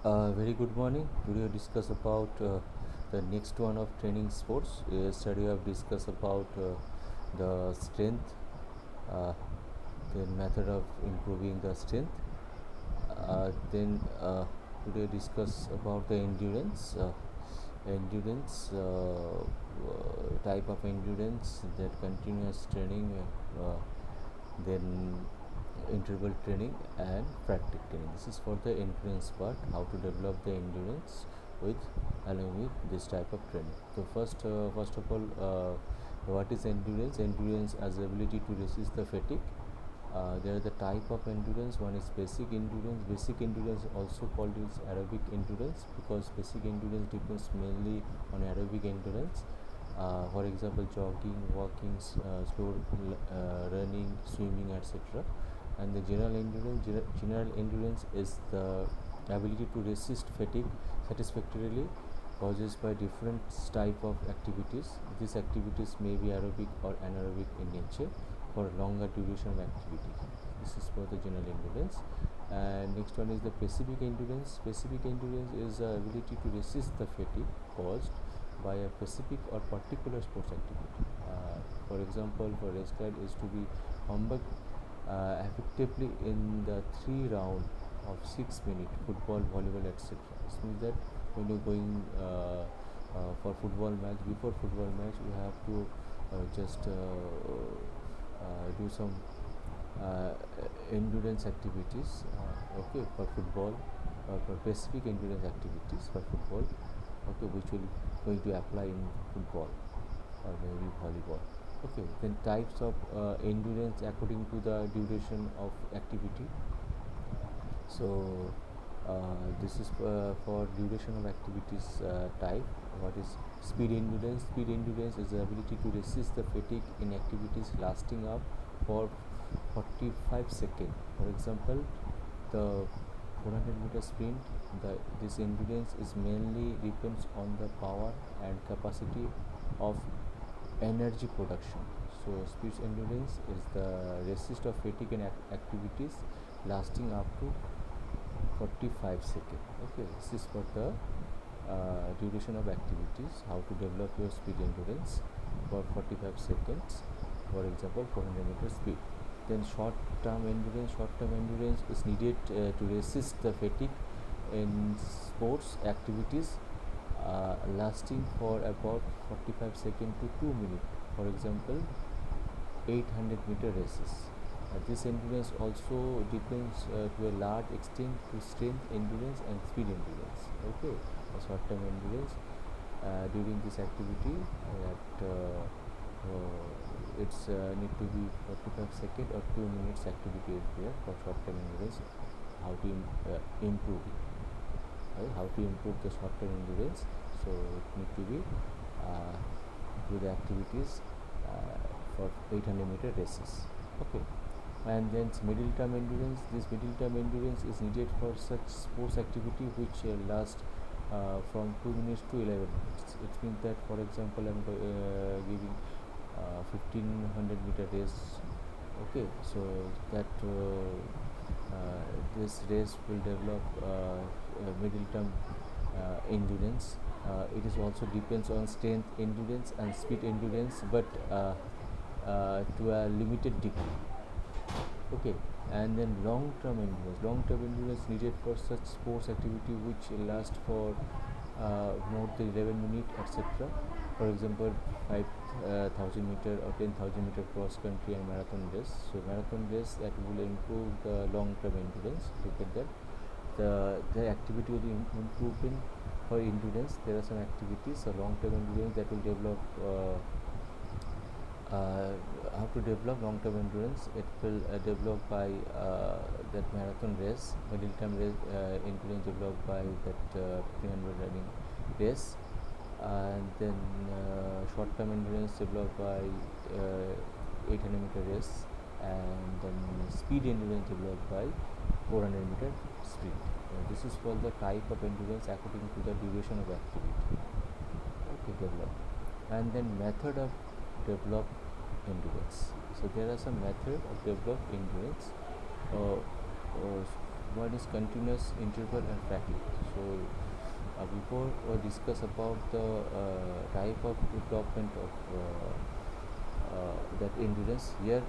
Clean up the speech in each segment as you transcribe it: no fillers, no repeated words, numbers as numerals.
Very good morning. Today we discuss about the next one of training sports. Yesterday we have discussed about the strength, uh, the method of improving the strength. Then today discuss about the endurance, type of endurance, that continuous training, then interval training and Fartlek training. This is for the endurance part, how to develop the endurance with along with this type of training. So first of all, what is endurance? Endurance as ability to resist the fatigue. There are the type of endurance. One is basic endurance. Basic endurance also called is aerobic endurance, because basic endurance depends mainly on aerobic endurance. For example, jogging, walking, slow running, swimming, etc. And the general endurance is the ability to resist fatigue satisfactorily caused by different type of activities. These activities may be aerobic or anaerobic in nature for longer duration of activity. This is for the general endurance. And next one is the specific endurance. Specific endurance is the ability to resist the fatigue caused by a specific or particular sports activity. For example, for wrestler is to be combat effectively in the 3 round of 6 minutes football, volleyball, etc. This means that when you're going for football match, before football match you have to just do some uh, endurance activities, okay, for football, for specific endurance activities for football, okay, which will going to apply in football or maybe volleyball. Okay, then types of endurance according to the duration of activity. So this is for duration of activities type. What is speed endurance? Speed endurance is the ability to resist the fatigue in activities lasting up for 45 seconds. For example, the 400-meter sprint. This endurance is mainly depends on the power and capacity of energy production. So speed endurance is the resist of fatigue in activities lasting up to 45 seconds. Okay, this is for the duration of activities, how to develop your speed endurance for 45 seconds, for example 400-meter speed. Then short term endurance is needed to resist the fatigue in sports activities lasting for about 45 seconds to 2 minutes. For example, 800-meter races. This endurance also depends to a large extent to strength endurance and speed endurance. Okay, a short-term endurance during this activity that it's need to be 45 seconds or 2 minutes activity is there for short-term endurance. How to improve it? Right? How to improve the short-term endurance? So it need to be do the activities for 800-meter races. Okay, and then middle term endurance. This middle term endurance is needed for such sports activity which last from 2 minutes to 11 minutes. It means that, for example, I'm giving 1500-meter race. Okay, so that this race will develop middle term endurance. It is also depends on strength endurance and speed endurance, but to a limited degree. Okay, and then long term endurance. Long term endurance needed for such sports activity which last for more than 11 minutes, etc. For example, 5,000-meter or 10,000-meter cross country and marathon race. So marathon race that will improve the long term endurance. Look at that. The activity will improve in for endurance. There are some activities, so long term endurance that will develop. How to develop long term endurance? It will develop by that marathon race, middle term race, endurance developed by that 300 running race, and then short term endurance developed by 800-meter race, and then speed endurance developed by 400-meter sprint. This is for the type of endurance according to the duration of activity. Okay, develop. And then method of develop endurance. So there are some method of develop endurance. one is continuous, interval, and fatigue. So before we discuss about the type of development of that endurance, here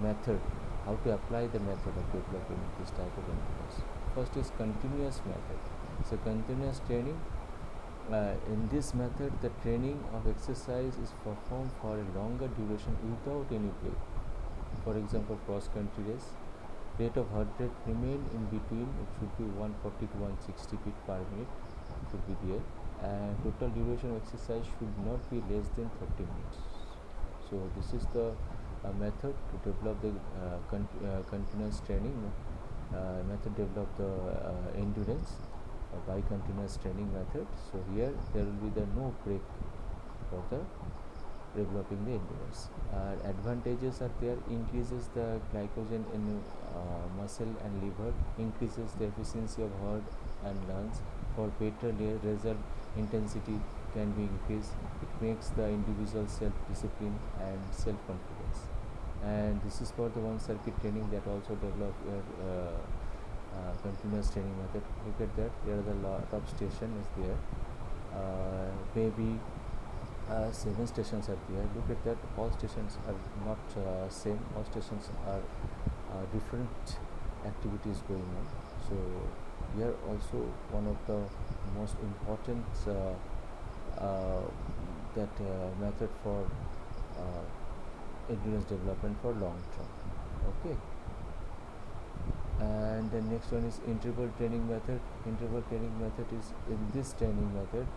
method, how to apply the method of developing this type of endurance. First is continuous method. So continuous training. In this method, the training of exercise is performed for a longer duration without any break. For example, cross country race, rate of heart rate remain in between, it should be 140 to 160 beat per minute should be there, and total duration of exercise should not be less than 30 minutes. So this is the method to develop the continuous training method, develop the endurance by continuous training method. So here there will be the no break for the developing the endurance. Advantages are there: increases the glycogen in muscle and liver, increases the efficiency of heart and lungs. For better result, intensity can be increased. It makes the individual self-discipline and self-confidence. And this is for the one circuit training that also develop your continuous training method. Look at that, there are the lot of station is there, maybe 7 stations are there. Look at that, all stations are not same, all stations are different activities going on. So here also one of the most important that method for endurance development for long term. Okay, and the next one is interval training method. Interval training method is, in this training method,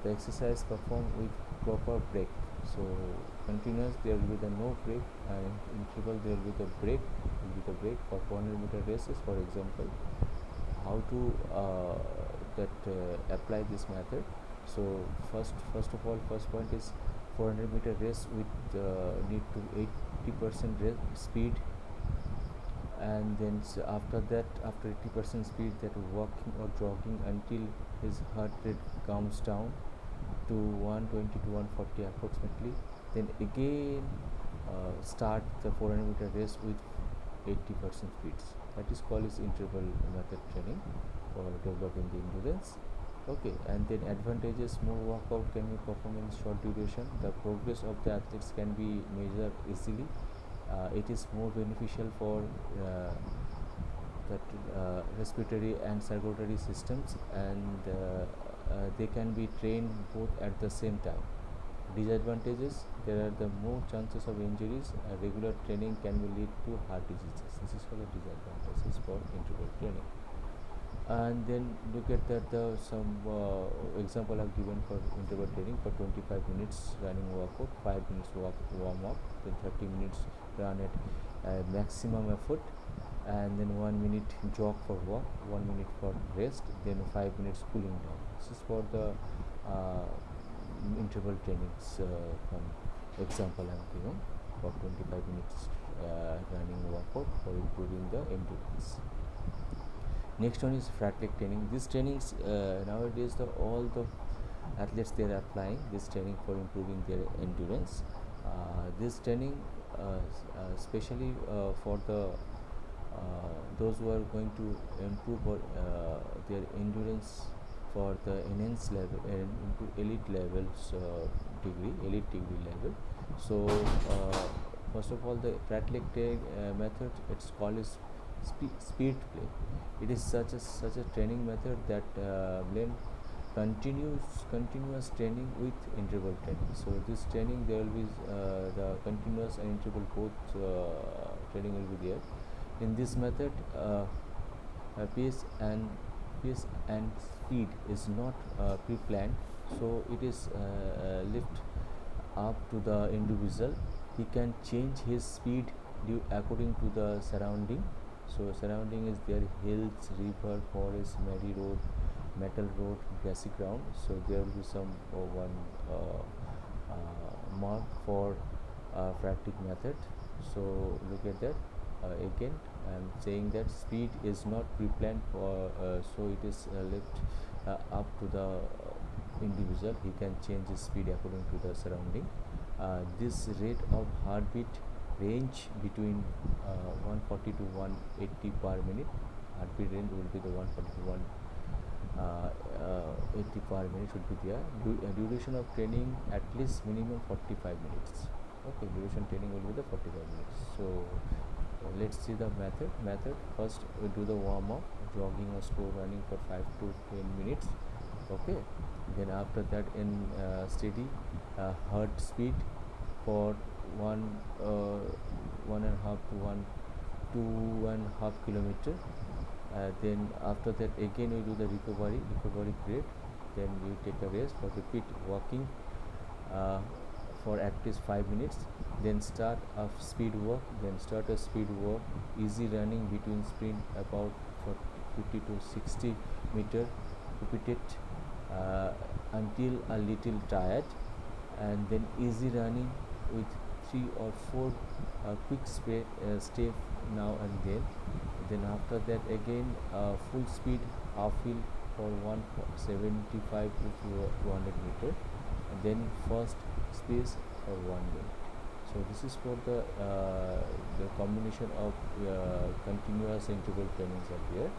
the exercise performed with proper break. So continuous, there will be the no break, and in interval there will be the break. For 400 meter races, for example, how to apply this method. So first of all, first point is 400 meter race with need to 80% speed, and then after that, after 80% speed, that walking or jogging until his heart rate comes down to 120 to 140 approximately. Then again start the 400 meter race with 80% speeds. That is called as interval method training for developing the endurance. Okay, and then advantages: more workout can be performed in short duration. The progress of the athletes can be measured easily. It is more beneficial for respiratory and circulatory systems, and they can be trained both at the same time. Disadvantages: there are the more chances of injuries. Regular training can be lead to heart diseases. This is for the disadvantages for interval training. And then look at that, some example I've given for interval training. For 25 minutes running workout, 5 minutes warm up, then 30 minutes run at maximum effort, and then 1 minute jog for walk, 1 minute for rest, then 5 minutes cooling down. This is for the interval trainings example I'm given for 25 minutes running workout for improving the endurance. Next one is Fartlek training. This trainings nowadays all the athletes they are applying this training for improving their endurance. This training especially for the those who are going to improve their endurance for the enhanced level and into elite levels elite degree level. So first of all, the Fartlek method, it's called as speed play. It is such a training method that blend continuous training with interval training. So this training, there will be the continuous and interval both training will be there. In this method, pace and speed is not pre-planned, so it is left up to the individual. He can change his speed according to the surrounding. So surrounding is there: hills, river, forest, muddy road, metal road, grassy ground. So there will be some one mark for Fartlek method. So look at that. Again, I am saying that speed is not pre-planned for, so it is left up to the individual. He can change his speed according to the surrounding. This rate of heartbeat range between 140 to 180 per minute. heartbeat range will be the 140 to 1 80 per minute should be there. Duration of training at least minimum 45 minutes. Okay, duration training will be the 45 minutes. So let's see the method. First we do the warm up, jogging or slow running for 5 to 10 minutes. Okay, then after that in steady heart speed for one and a half to 2.5 kilometer. Then after that again we do the recovery period. Then you take a rest for repeat walking for at least 5 minutes. Then start a speed walk. Easy running between sprint about 50 to 60 meter. Repeat it until a little tired, and then easy running with 3 or 4 quick step now and then. Then after that again full speed uphill for 175 to 200 meter, and then first space for 1 minute. So this is for the combination of continuous interval trainings are here.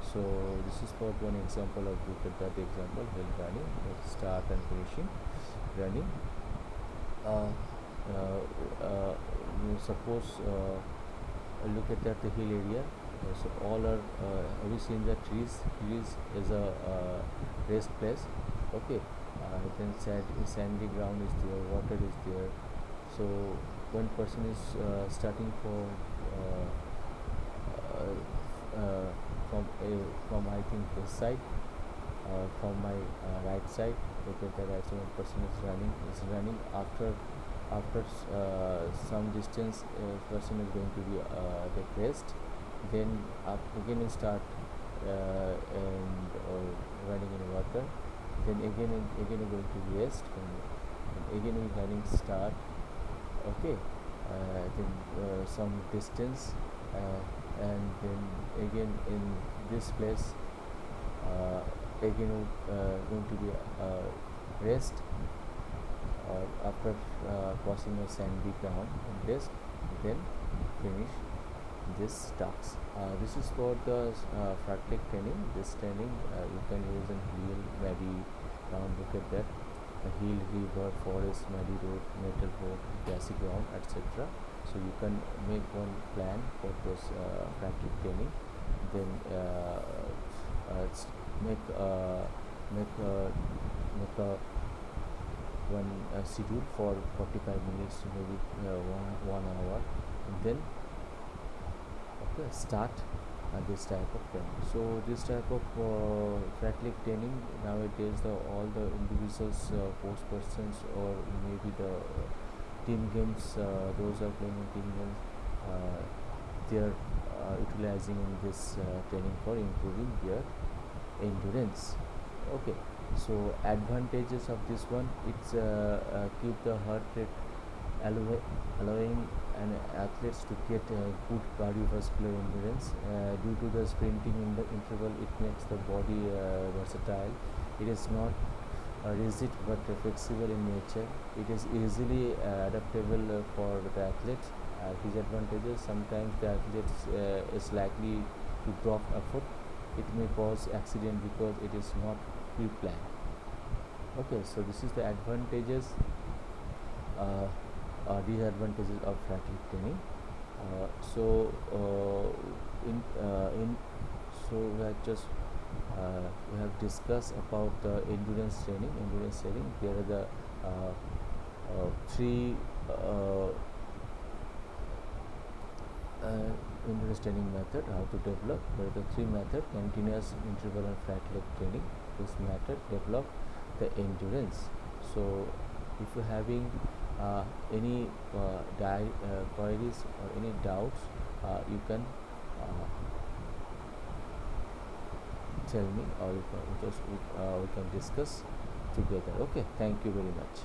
So this is for one example of look at that example, hill running, start and finishing running. You suppose look at that the hill area. So all are have you seen the trees is a rest place. Okay, then sandy ground is there, water is there. So one person is starting from I think this side, from my right side. Look at the right side, one person is running after some distance. Person is going to be the rest. Then again we start and running in water. Then again we're going to rest, and again we running start. Okay, then some distance, and then again in this place again going to be rest after crossing a sandy ground, and rest, then finish this task. This is for the Fartlek training. This training you can use in hill, maybe look at that, hill, river, forest, muddy road, metal road, grassy ground, etc. So you can make one plan for this Fartlek training. Then make one schedule for 45 minutes to maybe 1 hour, and then start this type of training. So this type of Fartlek training nowadays, all the individuals, sports persons, or maybe the team games, those are playing in team games, they are utilizing in this training for improving their endurance. Okay, so advantages of this one, it's keep the heart rate allowing and athletes to get good cardiovascular endurance. Due to the sprinting in the interval, it makes the body versatile. It is not rigid but flexible in nature. It is easily adaptable for the athletes. Disadvantages, sometimes the athletes is likely to drop a foot. It may cause accident because it is not pre-planned. Okay, so this is the advantages, disadvantages of Fartlek training. So we have just we have discussed about the endurance training. There are the three endurance training method how to develop. There are the three methods: continuous, interval, and Fartlek training. This method develop the endurance. So if you're having any queries or any doubts, you can tell me, or we can discuss together. Okay, thank you very much.